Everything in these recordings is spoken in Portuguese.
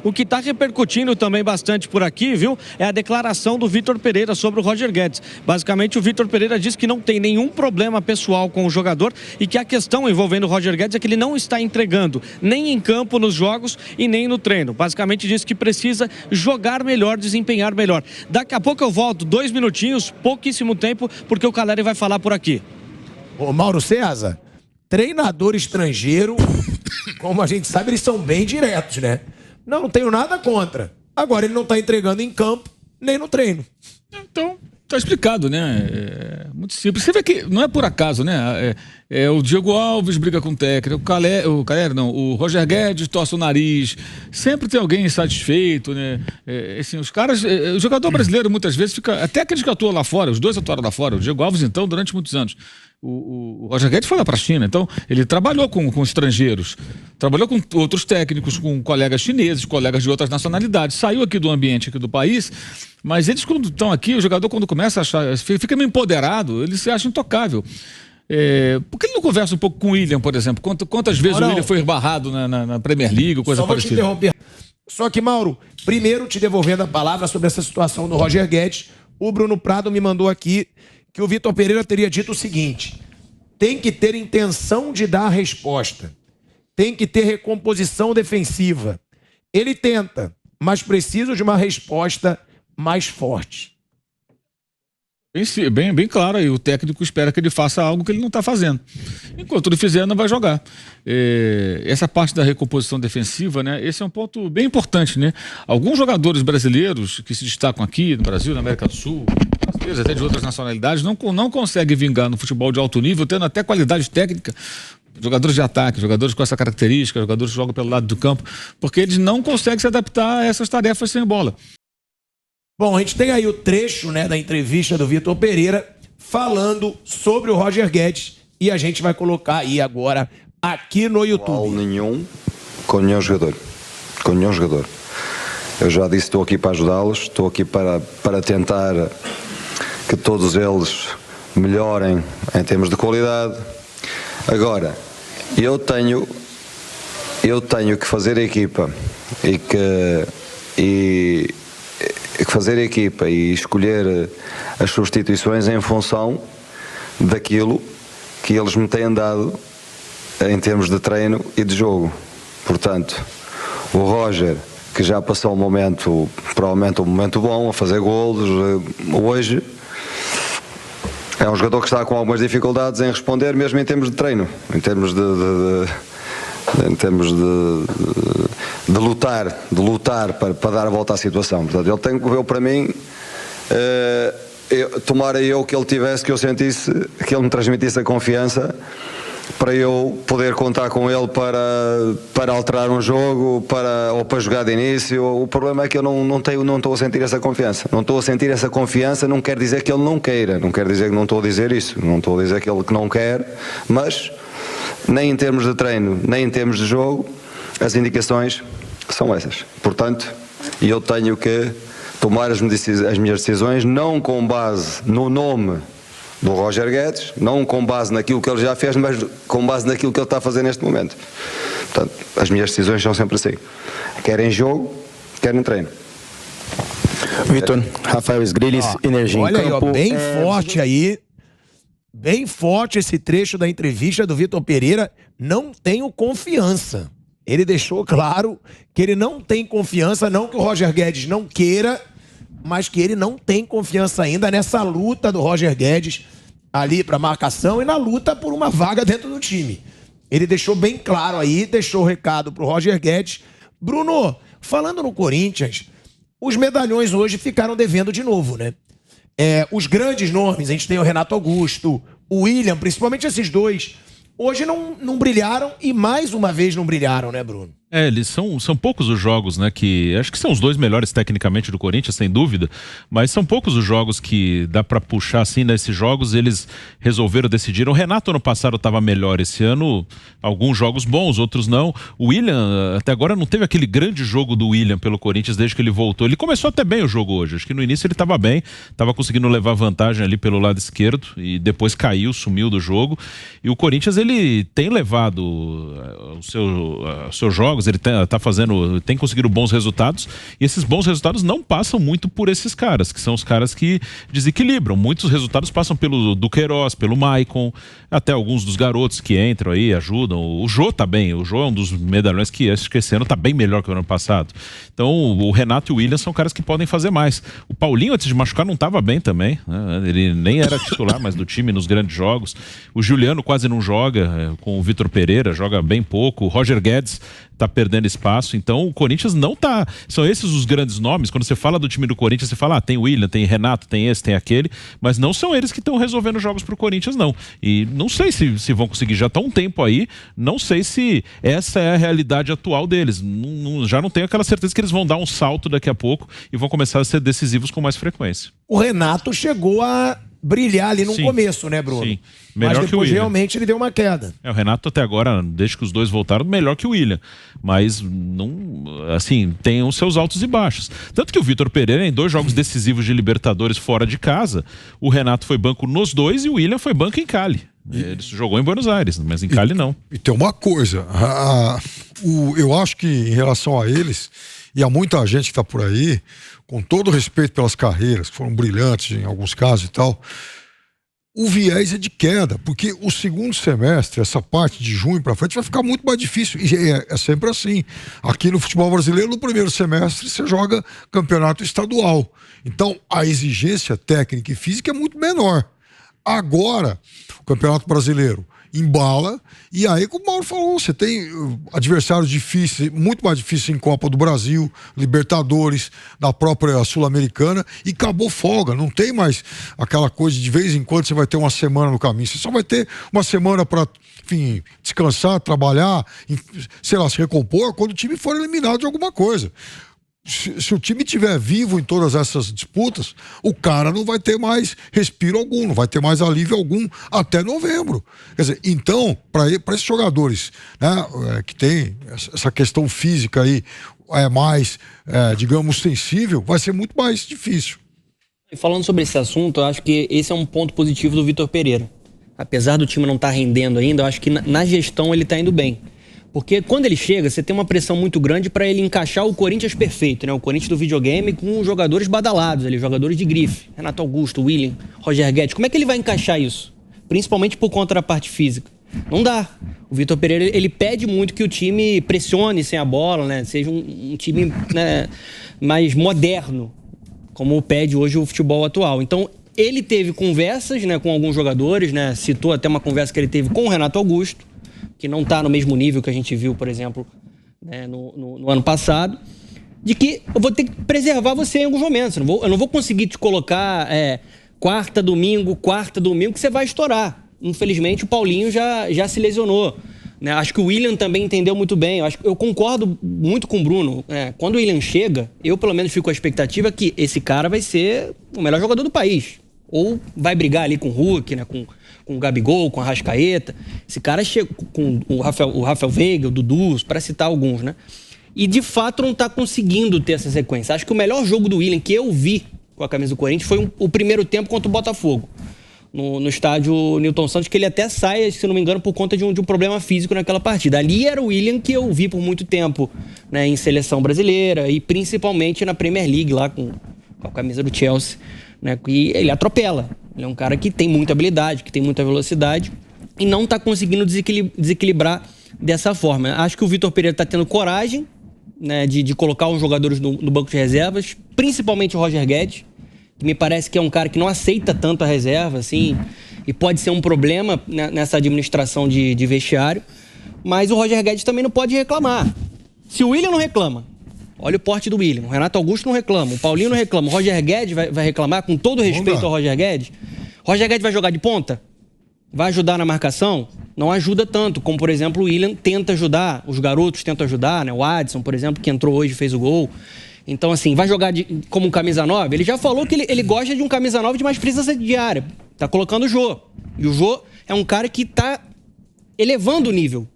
O que está repercutindo também bastante por aqui, viu, é a declaração do Vitor Pereira sobre o Roger Guedes. Basicamente, o Vitor Pereira diz que não tem nenhum problema pessoal com o jogador e que a questão envolvendo o Roger Guedes é que ele não está entregando nem em campo nos jogos e nem no treino. Basicamente diz que precisa jogar melhor, desempenhar melhor. Daqui a pouco eu volto, 2 minutinhos, pouquíssimo tempo, porque o Caleri vai falar por aqui. Ô Mauro César, treinador estrangeiro, como a gente sabe, eles são bem diretos, né? Não tenho nada contra. Agora ele não está entregando em campo, nem no treino. Então, tá explicado, né? É muito simples. Você vê que não é por acaso, né? O Diego Alves briga com o técnico, o Roger Guedes torce o nariz. Sempre tem alguém insatisfeito, né? Assim, os caras, o jogador brasileiro muitas vezes fica, até aqueles que atuam lá fora, os dois atuaram lá fora, o Diego Alves então, durante muitos anos. O Roger Guedes foi lá para a China, então ele trabalhou com estrangeiros, trabalhou com outros técnicos, com colegas chineses, colegas de outras nacionalidades, saiu aqui do ambiente aqui do país, mas eles quando estão aqui, o jogador quando começa a achar, fica meio empoderado, ele se acha intocável. Por que ele não conversa um pouco com o William, por exemplo? Quantas vezes o William foi barrado na Premier League, coisa só parecida? Vou te interromper. Só que, Mauro, primeiro te devolvendo a palavra sobre essa situação do Roger Guedes, o Bruno Prado me mandou aqui que o Vitor Pereira teria dito o seguinte: tem que ter intenção de dar a resposta, tem que ter recomposição defensiva. Ele tenta, mas precisa de uma resposta mais forte. Bem claro aí, o técnico espera que ele faça algo que ele não está fazendo. Enquanto ele fizer, não vai jogar. Essa parte da recomposição defensiva, né? Esse é um ponto bem importante, né? Alguns jogadores brasileiros que se destacam aqui no Brasil, na América do Sul, brasileiros até de outras nacionalidades, não conseguem vingar no futebol de alto nível, tendo até qualidade técnica. Jogadores de ataque, jogadores com essa característica, jogadores que jogam pelo lado do campo, porque eles não conseguem se adaptar a essas tarefas sem bola. Bom, a gente tem aí o trecho, né, da entrevista do Vitor Pereira falando sobre o Roger Guedes e a gente vai colocar aí agora aqui no YouTube. Nenhum com nenhum jogador. Com nenhum jogador. Eu já disse, estou aqui para ajudá-los, estou aqui para tentar que todos eles melhorem em termos de qualidade. Agora, eu tenho que fazer a equipa e fazer a equipa e escolher as substituições em função daquilo que eles me têm dado em termos de treino e de jogo. Portanto, o Roger, que já passou um momento, provavelmente um momento bom, a fazer golos, hoje é um jogador que está com algumas dificuldades em responder, mesmo em termos de treino, em termos de lutar para dar a volta à situação. Portanto, ele tem que ver para mim, tomara eu que ele tivesse, que eu sentisse, que ele me transmitisse a confiança para eu poder contar com ele para alterar um jogo ou para jogar de início. O problema é que eu não estou a sentir essa confiança. Não estou a sentir essa confiança, não quer dizer que ele não queira, não quer dizer que não estou a dizer isso, não estou a dizer que ele que não quer, mas nem em termos de treino, nem em termos de jogo, as indicações são essas. Portanto, eu tenho que tomar as minhas decisões não com base no nome do Roger Guedes, não com base naquilo que ele já fez, mas com base naquilo que ele está a fazer neste momento. Portanto, as minhas decisões são sempre assim. Quer em jogo, quer em treino. Vitor, Rafael Sgrillis, Energia olha em Campo. Olha aí, bem forte aí. Bem forte esse trecho da entrevista do Vitor Pereira. Não tenho confiança. Ele deixou claro que ele não tem confiança, não que o Roger Guedes não queira, mas que ele não tem confiança ainda nessa luta do Roger Guedes ali para marcação e na luta por uma vaga dentro do time. Ele deixou bem claro aí, deixou o recado pro Roger Guedes. Bruno, falando no Corinthians, os medalhões hoje ficaram devendo de novo, né? Os grandes nomes, a gente tem o Renato Augusto, o William, principalmente esses dois, hoje não brilharam e mais uma vez não brilharam, né, Bruno? Eles são poucos os jogos, né, que acho que são os dois melhores tecnicamente do Corinthians, sem dúvida, mas são poucos os jogos que dá pra puxar assim, nesses jogos eles decidiram. O Renato ano passado estava melhor, esse ano alguns jogos bons, outros não. O William, até agora não teve aquele grande jogo do William pelo Corinthians desde que ele voltou. Ele começou até bem o jogo hoje, acho que no início ele estava bem, estava conseguindo levar vantagem ali pelo lado esquerdo e depois caiu, sumiu do jogo. E o Corinthians, ele tem levado os seus jogos, jogos ele tem conseguido bons resultados, e esses bons resultados não passam muito por esses caras, que são os caras que desequilibram. Muitos resultados passam pelo Duqueiroz, pelo Maicon, até alguns dos garotos que entram aí, ajudam. O Jô tá bem, o Jô é um dos medalhões que acho que esse ano tá bem melhor que o ano passado. Então o Renato e o William são caras que podem fazer mais. O Paulinho, antes de machucar, não tava bem também, né? Ele nem era titular mais do time nos grandes jogos. O Juliano quase não joga, com o Vitor Pereira, joga bem pouco. O Roger Guedes tá perdendo espaço, então o Corinthians não tá... São esses os grandes nomes. Quando você fala do time do Corinthians, você fala, tem o William, tem Renato, tem esse, tem aquele, mas não são eles que estão resolvendo jogos pro Corinthians, não. E não sei se vão conseguir, já tá um tempo aí, não sei se essa é a realidade atual deles. Já não tenho aquela certeza que eles vão dar um salto daqui a pouco e vão começar a ser decisivos com mais frequência. O Renato chegou a brilhar ali no começo, né, Bruno? Sim. Melhor mas depois realmente ele deu uma queda. O Renato até agora, desde que os dois voltaram, melhor que o William. Mas não, assim, tem os seus altos e baixos. Tanto que o Vitor Pereira, em 2 jogos decisivos de Libertadores fora de casa, o Renato foi banco nos 2 e o William foi banco em Cali. Ele jogou em Buenos Aires, mas em Cali não. E tem uma coisa, eu acho que em relação a eles, e há muita gente que está por aí, com todo respeito pelas carreiras, que foram brilhantes em alguns casos e tal, o viés é de queda, porque o segundo semestre, essa parte de junho para frente, vai ficar muito mais difícil, e é sempre assim. Aqui no futebol brasileiro, no primeiro semestre, você joga campeonato estadual. Então, a exigência técnica e física é muito menor. Agora, o Campeonato Brasileiro embala, e aí, como o Mauro falou, você tem adversários difíceis, muito mais difíceis em Copa do Brasil, Libertadores, na própria Sul-Americana, e acabou folga, não tem mais aquela coisa de vez em quando você vai ter uma semana no caminho, você só vai ter uma semana para, enfim, descansar, trabalhar, sei lá, se recompor, quando o time for eliminado de alguma coisa. Se o time estiver vivo em todas essas disputas, o cara não vai ter mais respiro algum, não vai ter mais alívio algum até novembro. Quer dizer, então, para esses jogadores, né, que tem essa questão física aí mais, digamos, sensível, vai ser muito mais difícil. Falando sobre esse assunto, eu acho que esse é um ponto positivo do Vitor Pereira. Apesar do time não estar rendendo ainda, eu acho que na gestão ele está indo bem. Porque quando ele chega, você tem uma pressão muito grande para ele encaixar o Corinthians perfeito, né? O Corinthians do videogame com jogadores badalados, ali, jogadores de grife. Renato Augusto, William, Roger Guedes. Como é que ele vai encaixar isso? Principalmente por conta da parte física. Não dá. O Vitor Pereira, ele pede muito que o time pressione sem a bola, né? Seja um time, né, mais moderno, como pede hoje o futebol atual. Então, ele teve conversas, né, com alguns jogadores, né? Citou até uma conversa que ele teve com o Renato Augusto, que não está no mesmo nível que a gente viu, por exemplo, né, no ano passado, de que eu vou ter que preservar você em alguns momentos. Eu não vou conseguir te colocar quarta, domingo, que você vai estourar. Infelizmente, o Paulinho já se lesionou, né? Acho que o William também entendeu muito bem. Eu concordo muito com o Bruno. Quando o William chega, eu pelo menos fico com a expectativa que esse cara vai ser o melhor jogador do país. Ou vai brigar ali com o Hulk, né, com o Gabigol, com a Arrascaeta. Esse cara chega com o Rafael Veiga, o Dudu, para citar alguns, né? E de fato não está conseguindo ter essa sequência. Acho que o melhor jogo do William que eu vi com a camisa do Corinthians foi o primeiro tempo contra o Botafogo, no estádio Newton Santos, que ele até sai, se não me engano, por conta de um problema físico naquela partida. Ali era o William que eu vi por muito tempo, né, em seleção brasileira e principalmente na Premier League, lá com a camisa do Chelsea, né? E ele atropela. Ele é um cara que tem muita habilidade, que tem muita velocidade e não está conseguindo desequilibrar dessa forma. Acho que o Vitor Pereira está tendo coragem, né, de colocar os jogadores no banco de reservas, principalmente o Roger Guedes, que me parece que é um cara que não aceita tanto a reserva, assim, e pode ser um problema nessa administração de vestiário. Mas o Roger Guedes também não pode reclamar. Se o William não reclama, olha o porte do William, o Renato Augusto não reclama, o Paulinho não reclama, o Roger Guedes vai reclamar, com todo respeito ao Roger Guedes. Roger Guedes vai jogar de ponta? Vai ajudar na marcação? Não ajuda tanto, como por exemplo o William tenta ajudar, os garotos tentam ajudar, né? O Adson, por exemplo, que entrou hoje e fez o gol. Então assim, vai jogar como um camisa 9? Ele já falou que ele gosta de um camisa 9 de mais presença diária. Tá colocando o Jô. E o Jô é um cara que tá elevando o nível,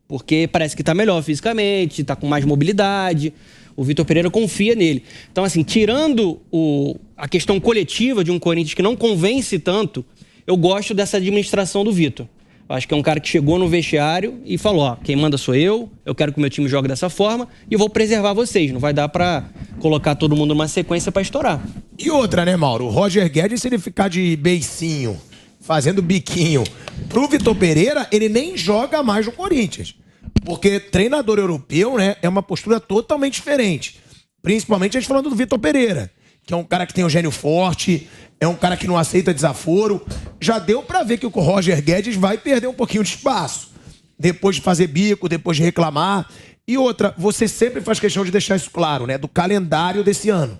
porque parece que tá melhor fisicamente, tá com mais mobilidade. O Vitor Pereira confia nele. Então, assim, tirando a questão coletiva de um Corinthians que não convence tanto, eu gosto dessa administração do Vitor. Acho que é um cara que chegou no vestiário e falou, ó, quem manda sou eu quero que o meu time jogue dessa forma e eu vou preservar vocês. Não vai dar pra colocar todo mundo numa sequência pra estourar. E outra, né, Mauro? O Roger Guedes, se ele ficar de beicinho, fazendo biquinho pro Vitor Pereira, ele nem joga mais no Corinthians. Porque treinador europeu, né, é uma postura totalmente diferente. Principalmente a gente falando do Vitor Pereira, que é um cara que tem um gênio forte, é um cara que não aceita desaforo. Já deu pra ver que o Roger Guedes vai perder um pouquinho de espaço. Depois de fazer bico, depois de reclamar. E outra, você sempre faz questão de deixar isso claro, né? Do calendário desse ano.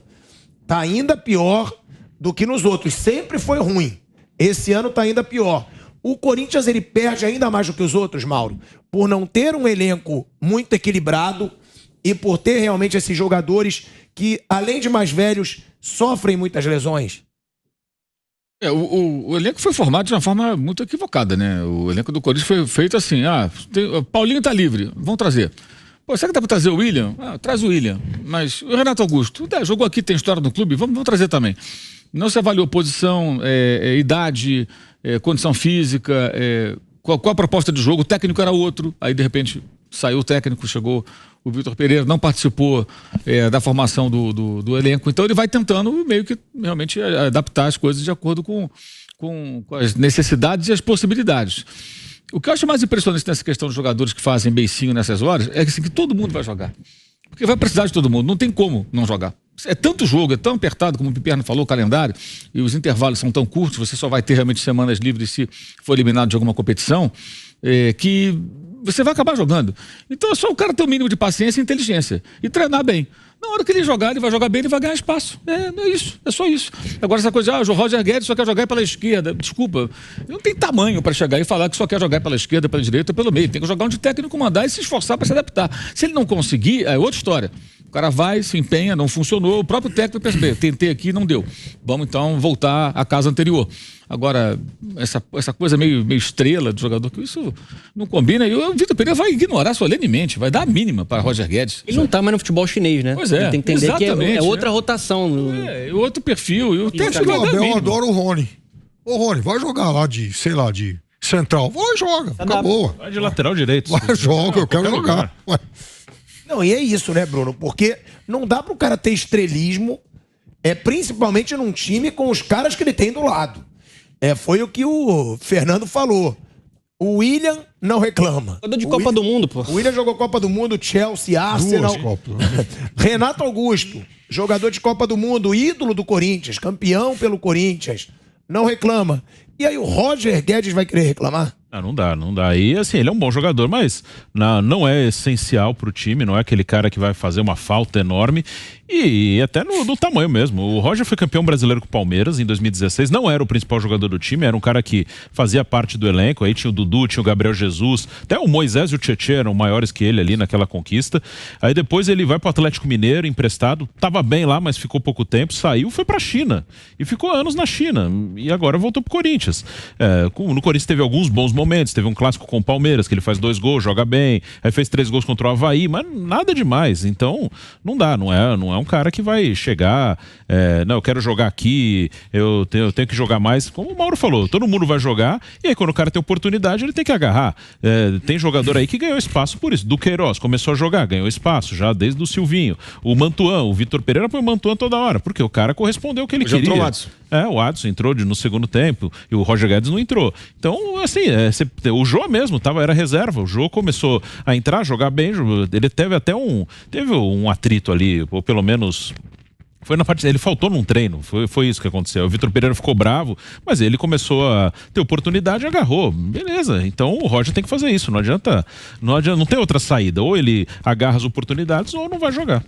Tá ainda pior do que nos outros. Sempre foi ruim. Esse ano tá ainda pior. O Corinthians, ele perde ainda mais do que os outros, Mauro, por não ter um elenco muito equilibrado e por ter realmente esses jogadores que, além de mais velhos, sofrem muitas lesões. O elenco foi formado de uma forma muito equivocada, né? O elenco do Corinthians foi feito assim, Paulinho tá livre, vamos trazer. Pô, será que dá pra trazer o William? Traz o William. Mas o Renato Augusto, jogou aqui, tem história no clube, vamos trazer também. Não se avaliou posição, idade, condição física, qual a proposta de jogo, o técnico era outro, aí de repente saiu o técnico, chegou o Vitor Pereira, não participou da formação do elenco, então ele vai tentando meio que realmente adaptar as coisas de acordo com as necessidades e as possibilidades. O que eu acho mais impressionante nessa questão dos jogadores que fazem beicinho nessas horas é que, assim, que todo mundo vai jogar. Porque vai precisar de todo mundo, não tem como não jogar. É tanto jogo, é tão apertado, como o Piperno falou, o calendário, e os intervalos são tão curtos, você só vai ter realmente semanas livres se for eliminado de alguma competição, que você vai acabar jogando. Então é só o cara ter o mínimo de paciência e inteligência e treinar bem. Na hora que ele jogar, ele vai jogar bem, ele vai ganhar espaço. Não é isso, é só isso. Agora essa coisa o Roger Guedes só quer jogar pela esquerda. Desculpa, não tem tamanho para chegar e falar que só quer jogar pela esquerda, pela direita ou pelo meio. Tem que jogar onde o técnico mandar e se esforçar para se adaptar. Se ele não conseguir, é outra história. O cara vai, se empenha, não funcionou, o próprio técnico vai perceber, tentei aqui, não deu. Vamos então voltar à casa anterior. Agora, essa coisa meio estrela do jogador, que isso não combina, e o Vitor Pereira vai ignorar solenemente, vai dar a mínima para Roger Guedes. Ele não tá mais no futebol chinês, né? Pois é, ele tem que entender que é outra rotação. Outro perfil. E o técnico vai dar Eu mínima. adoro o Rony. Ô, Rony, vai jogar lá de central. Vai, joga. Acabou. Vai de lateral direito. Vai, joga, eu quero jogar. Ué. Não, e é isso, né, Bruno? Porque não dá pro cara ter estrelismo, principalmente num time com os caras que ele tem do lado. Foi o que o Fernando falou. O William não reclama. Jogador de Copa do Mundo, pô. O William jogou Copa do Mundo, Chelsea, Arsenal. Renato Augusto, jogador de Copa do Mundo, ídolo do Corinthians, campeão pelo Corinthians, não reclama. E aí o Roger Guedes vai querer reclamar? Não dá. E assim, ele é um bom jogador, mas não é essencial pro time, não é aquele cara que vai fazer uma falta enorme. E até no tamanho mesmo. O Roger foi campeão brasileiro com o Palmeiras em 2016, não era o principal jogador do time, era um cara que fazia parte do elenco. Aí tinha o Dudu, tinha o Gabriel Jesus, até o Moisés e o Tietê eram maiores que ele ali naquela conquista. Aí depois ele vai pro Atlético Mineiro, emprestado, tava bem lá, mas ficou pouco tempo, saiu, foi pra China e ficou anos na China. E agora voltou pro Corinthians. No Corinthians teve alguns bons momentos, teve um clássico com o Palmeiras, que ele faz 2 gols, joga bem, aí fez 3 gols contra o Avaí, mas nada demais. Então, não dá, não é um cara que vai chegar, não, eu quero jogar aqui, eu tenho que jogar mais, como o Mauro falou, todo mundo vai jogar, e aí quando o cara tem oportunidade, ele tem que agarrar. Tem jogador aí que ganhou espaço por isso. Duqueiroz começou a jogar, ganhou espaço, já desde o Silvinho. O Mantuan, o Vitor Pereira põe o Mantuan toda hora, porque o cara correspondeu ao que ele queria. Entrou o Adson. O Adson entrou no segundo tempo, e o Roger Guedes não entrou. Então, assim, o Jô mesmo era reserva, o Jô começou a entrar, jogar bem, ele teve até um atrito ali, ou pelo menos foi na parte, ele faltou num treino, foi isso que aconteceu. O Vitor Pereira ficou bravo, mas ele começou a ter oportunidade e agarrou, beleza. Então o Roger tem que fazer isso, não adianta, não tem outra saída, ou ele agarra as oportunidades ou não vai jogar.